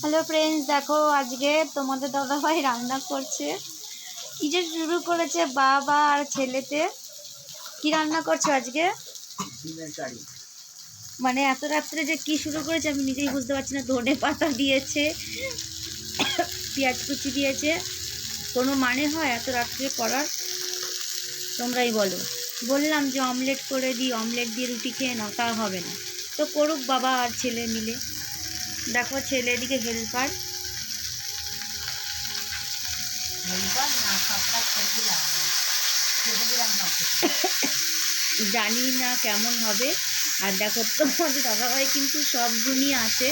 Hello friends, দেখো আজকে তোমাদের দাদাভাই রান্না করছে। কি যে শুরু করেছে বাবা আর ছেলেতে। কি রান্না করছো আজকে? মানে এত রাত্রে যে কি শুরু করেছে আমি নিজেই বুঝতে পারছি না। ধনে পাতা দিয়েছে, পেঁয়াজ কুচি দিয়েছে। কোনো মানে হয় এত রাত্রে করার? তোমরাই বলো। বললাম যে অমলেট করে দিই, অমলেট দিয়ে রুটি খেয়ে নাও, তা হবে না। তো করুক বাবা আর ছেলে মিলে। দেখো ছেলে এদিকে হেল্পার। জানি না কেমন হবে। আর দেখো তোমাদের দাদাভাই কিন্তু সব গুণই আছে,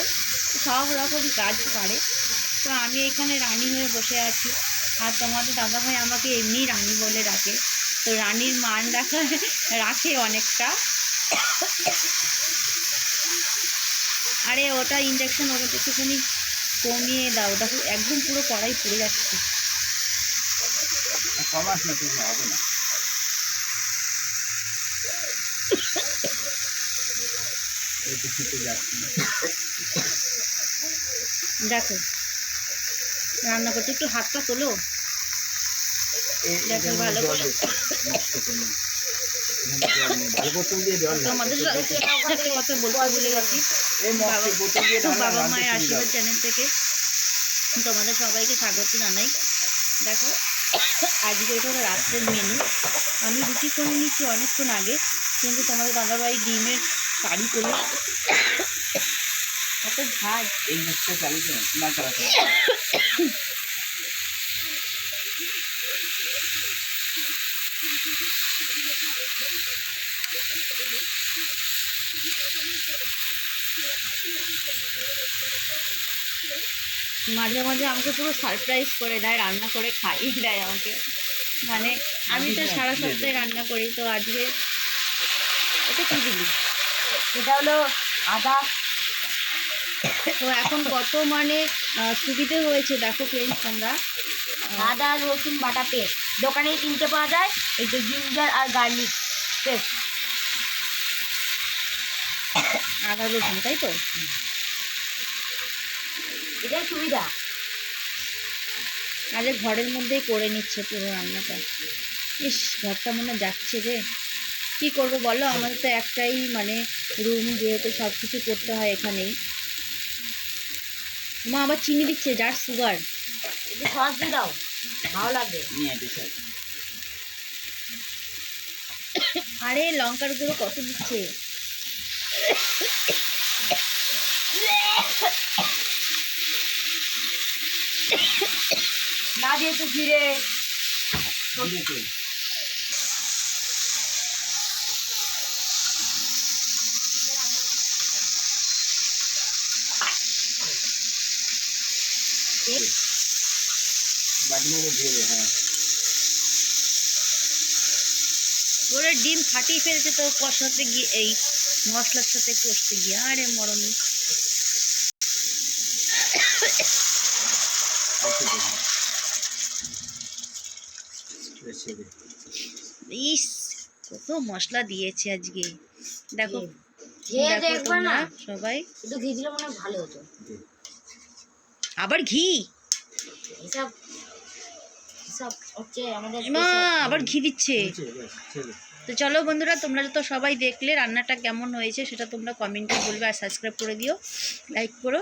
সব রকম কাজ পারে। তো আমি এখানে রানী হয়ে বসে আছি, আর তোমাদের দাদাভাই আমাকে এমনি রানী বলে ডাকে। তো রানীর মান রাখে অনেকটা। আরে ওটা ইন্ডাকশন, ওটা একটুখানি কমিয়ে দাও। দেখো একদম পুরো কড়াই পুড়ে যাচ্ছে। দেখো রান্না করতে একটু হাতটা তোলো। দেখো ভালো করে তোমাদের সাথে কথা বলতে ভুলে গেছি। বাবা মায়ের আশীর্বাদ চ্যানেল থেকে তোমাদের সবাইকে স্বাগত জানাই। দেখো আজকে এটা রাত্রের মেনু। আমি রুটি করে নিচ্ছি অনেকক্ষণ আগে, কিন্তু তোমাদের দাদাভাই ডিমের কারি করে এত ভাত। এই জিনিসটা চালিয়ে না চালাতে মাঝে মাঝে আমাকে পুরো সারপ্রাইজ করে দেয়, রান্না করে খাইয়ে দেয় আমাকে। মানে আমি তো সারা সপ্তাহে রান্না করি, তো আজকে এটা কী দিলি? এটা হলো আদা। তো এখন কত মানে সুবিধে হয়েছে দেখো ফ্রেন্ডস। তোমরা আদা রসুন বাটা পেস্ট দোকানে কিনতে পাওয়া যায়। এই যে জিঞ্জার আর গার্লিক পেস্ট, আদা রসুন, তাই তো? এটাই সুবিধা। আগে ঘরের মধ্যেই করে নিচ্ছে পুরো রান্নাটা। ইস, ঘরটা মনে যাচ্ছে রে। কী করবো বলো, আমাদের তো একটাই মানে রুম, যেহেতু সব কিছু করতে হয় এখানেই। মা আবার চিনি দিচ্ছে, যার সুগার। একটু সস দিয়ে দাও, ভালো লাগবে। আরে লঙ্কার গুঁড়ো কত দিচ্ছে? না দিয়েছে জিরে। ওরা ডিম ফাটিয়ে ফেলছে তো কষাতে গিয়ে, এই মশলার সাথে কষতে গিয়ে। আরে মরণ। ইস, কত মশলা দিয়েছে আজকে। দেখো দেখবে না সবাই। একটু ঘি দিলে মনে হয় ভালো হতো। আবার ঘি? এসব এসব হচ্ছে আমাদের মা আবার ঘি দিচ্ছে। তো চলো বন্ধুরা, তোমরা তো সবাই দেখলে রান্নাটা কেমন হয়েছে সেটা তোমরা কমেন্টে বলবে, আর সাবস্ক্রাইব করে দিও, লাইক করো।